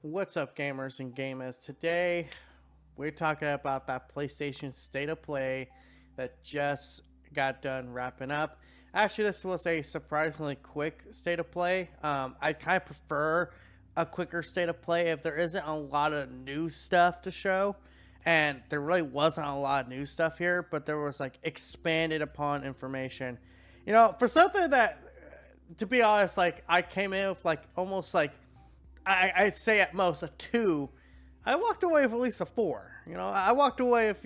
What's up, gamers and gamers? Today, we're talking about that PlayStation State of Play that just got done wrapping up. Actually, this was a surprisingly quick State of Play. I kind of prefer a quicker State of Play if there isn't a lot of new stuff to show. And there really wasn't a lot of new stuff here, but there was like expanded upon information. For something that, to be honest, like I came in with like almost like I'd say at most a two. I walked away with at least a four. I walked away with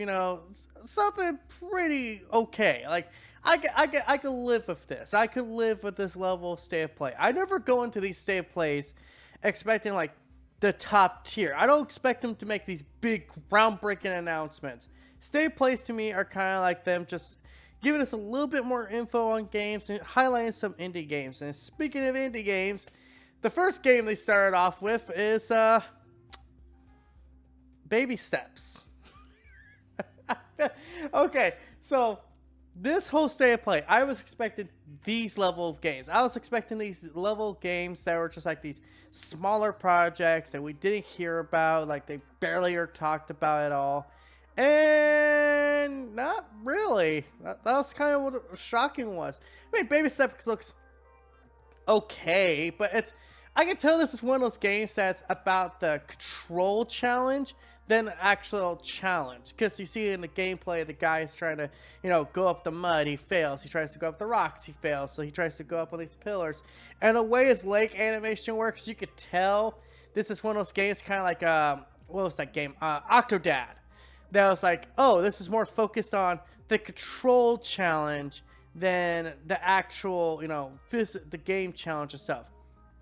something pretty okay. Like I could live with this. I could live with this level of state of play. I never go into these state of plays expecting like the top tier. I don't expect them to make these big groundbreaking announcements. State of plays to me are kind of like them just giving us a little bit more info on games and highlighting some indie games. And speaking of indie games, the first game they started off with is Baby Steps. Okay, so this whole state of play, I was expecting these level of games. I was expecting these level of games that were just like these smaller projects that we didn't hear about, like they barely are talked about at all. And not really. That was kind of what shocking was. I mean, Baby Steps looks okay, but I can tell this is one of those games that's about the control challenge than the actual challenge. Because you see in the gameplay, the guy is trying to, go up the mud. He fails. He tries to go up the rocks. He fails. So he tries to go up on these pillars. And the way his leg animation works, you could tell this is one of those games kind of like, what was that game? Octodad. That was like, oh, this is more focused on the control challenge than the actual, the game challenge itself.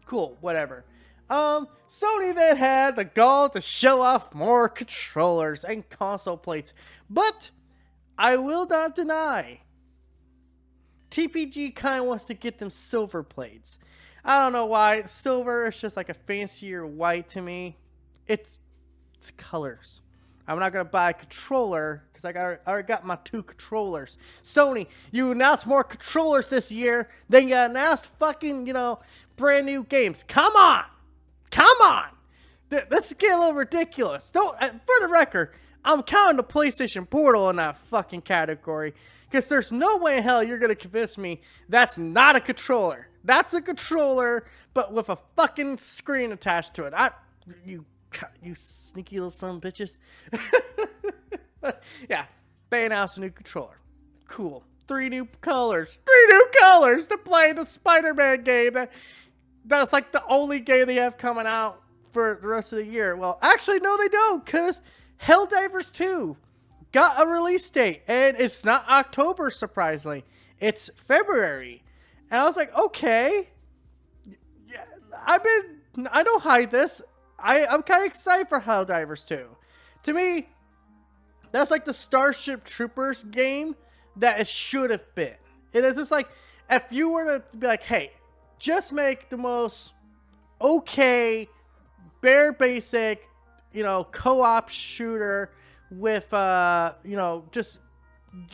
Cool, whatever. Sony then had the gall to show off more controllers and console plates, but I will not deny TPG kind of wants to get them silver plates. I don't know why. Silver is just like a fancier white to me. It's colors. I'm not gonna buy a controller because I already got my two controllers. Sony, you announced more controllers this year than you announced fucking, brand new games. Come on! Come on! This is getting a little ridiculous. Don't, for the record, I'm counting the PlayStation Portal in that fucking category because there's no way in hell you're gonna convince me that's not a controller. That's a controller, but with a fucking screen attached to it. You sneaky little son of bitches. Yeah, they announced a new controller. Cool. Three new colors to play the Spider-Man game. That's like the only game they have coming out for the rest of the year. Well, actually, no, they don't, because Helldivers 2 got a release date, and it's not October, surprisingly. It's February. And I was like, okay. Yeah, I don't hide this. I'm kind of excited for Helldivers 2. To me, that's like the Starship Troopers game that it should have been. It is just like, if you were to be like, hey, just make the most okay, bare basic, co-op shooter with, just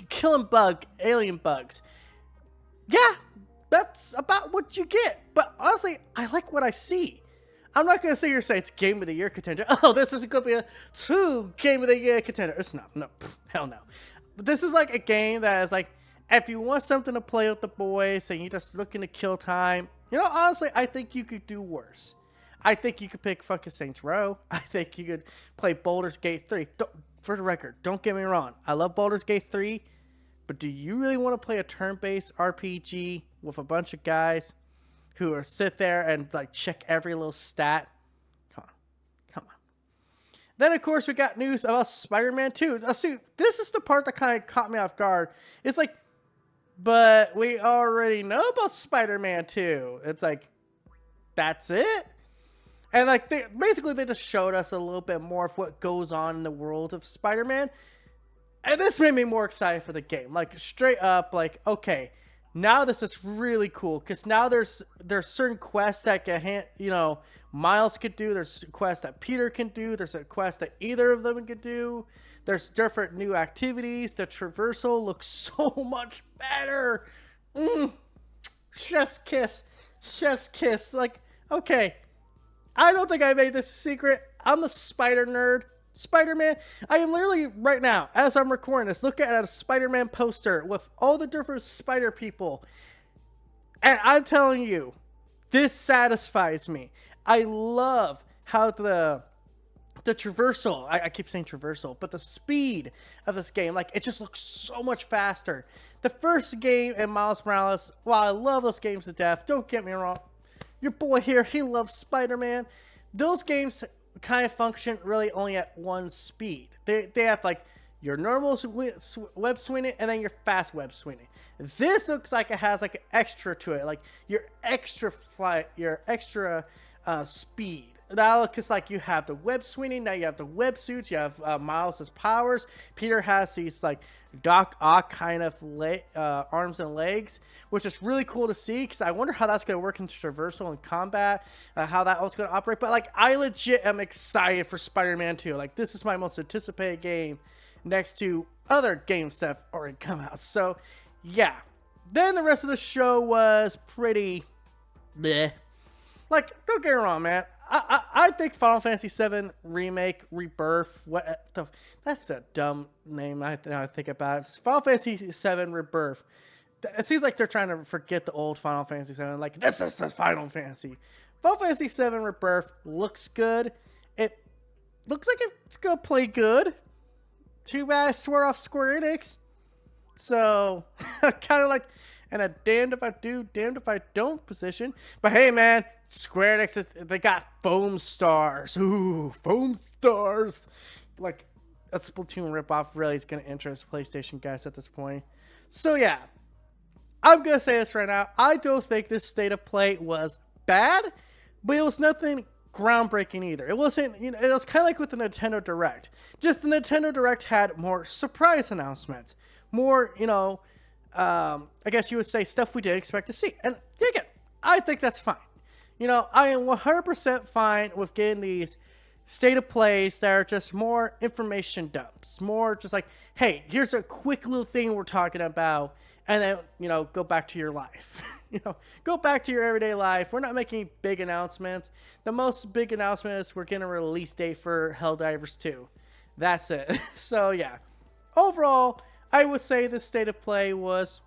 killing alien bugs. Yeah, that's about what you get. But honestly, I like what I see. I'm not going to sit here and say it's Game of the Year contender. Oh, this is going to be a 2 Game of the Year contender. It's not. No, hell no. But this is like a game that is like, if you want something to play with the boys and you're just looking to kill time, honestly, I think you could do worse. I think you could pick fucking Saints Row. I think you could play Baldur's Gate 3. For the record, don't get me wrong. I love Baldur's Gate 3, but do you really want to play a turn-based RPG with a bunch of guys who are sit there and like check every little stat? Come on. Then of course we got news about Spider-Man 2. See, this is the part that kind of caught me off guard. It's like, but we already know about Spider-Man 2. It's like, that's it? And like they just showed us a little bit more of what goes on in the world of Spider-Man. And this made me more excited for the game. Like straight up, like, okay, now this is really cool because now there's certain quests that can Miles could do. There's quests that Peter can do. There's a quest that either of them could do. There's different new activities. The traversal looks so much better. Chef's kiss. Like, okay, I don't think I made this a secret. I'm a spider nerd. Spider-Man. I am literally right now, as I'm recording this, looking at a Spider-Man poster with all the different spider people. And I'm telling you, this satisfies me. I love how the traversal, I keep saying traversal, but the speed of this game, like, it just looks so much faster. The first game in Miles Morales, while I love those games to death, don't get me wrong, your boy here, he loves Spider-Man. Those games kind of function really only at one speed. They have like your normal web swinging and then your fast web swinging. This looks like it has like an extra to it, like your extra flight, your extra speed. Now looks like you have the web swinging, now you have the web suits, you have Miles' powers. Peter has these like Doc Ock kind of arms and legs, which is really cool to see, because I wonder how that's going to work into traversal and combat, how that was going to operate. But like, I legit am excited for Spider-Man 2. Like, this is my most anticipated game next to other games that have already come out. So yeah, then the rest of the show was pretty bleh. Like, don't get me wrong, man. I think Final Fantasy VII Remake, Rebirth, that's a dumb name I think about it. Final Fantasy VII Rebirth. It seems like they're trying to forget the old Final Fantasy VII. Like, this is the Final Fantasy. Final Fantasy VII Rebirth looks good. It looks like it's going to play good. Too bad I swear off Square Enix. So, kind of like in a damned if I do, damned if I don't position. But hey, man, Square Enix, they got foam stars. Ooh, foam stars. Like, a Splatoon ripoff really is going to interest PlayStation guys at this point. So yeah, I'm going to say this right now. I don't think this state of play was bad, but it was nothing groundbreaking either. It wasn't, you know, it was kind of like with the Nintendo Direct. Just the Nintendo Direct had more surprise announcements. More, you know, I guess you would say stuff we didn't expect to see. And again, I think that's fine. You know, I am 100% fine with getting these state of plays that are just more information dumps. More just like, hey, here's a quick little thing we're talking about. And then, you know, go back to your life. You know, go back to your everyday life. We're not making big announcements. The most big announcement is we're getting a release date for Helldivers 2. That's it. So, yeah. Overall, I would say the state of play was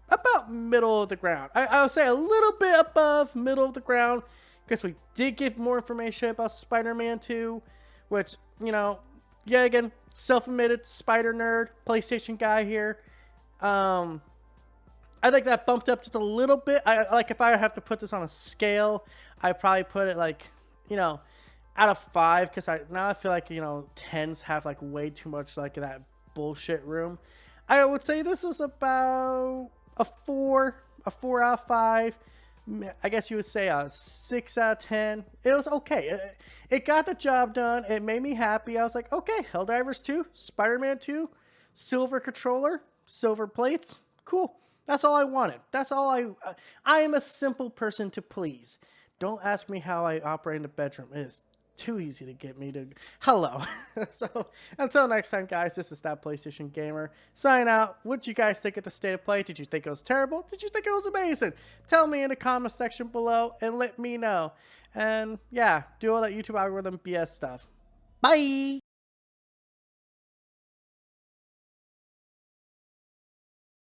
about middle of the ground. I would say a little bit above middle of the ground, because we did give more information about Spider-Man 2, which, you know, yeah, again, self-admitted spider nerd, PlayStation guy here. I think that bumped up just a little bit. Like, if I have to put this on a scale, I probably put it like, you know, out of 5, because now I feel like, you know, 10s have like way too much like that bullshit room. I would say this was about a 4 out of 5. I guess you would say a 6 out of 10. It was okay. It got the job done. It made me happy. I was like, okay, Helldivers 2, Spider-Man 2, silver controller, silver plates, cool. That's all I wanted. That's all I am a simple person to please. Don't ask me how I operate in the bedroom. It is too easy to get me to... Hello. So, until next time, guys, this is That PlayStation Gamer. Sign out. What did you guys think of the state of play? Did you think it was terrible? Did you think it was amazing? Tell me in the comment section below and let me know. And, yeah, do all that YouTube algorithm BS stuff. Bye!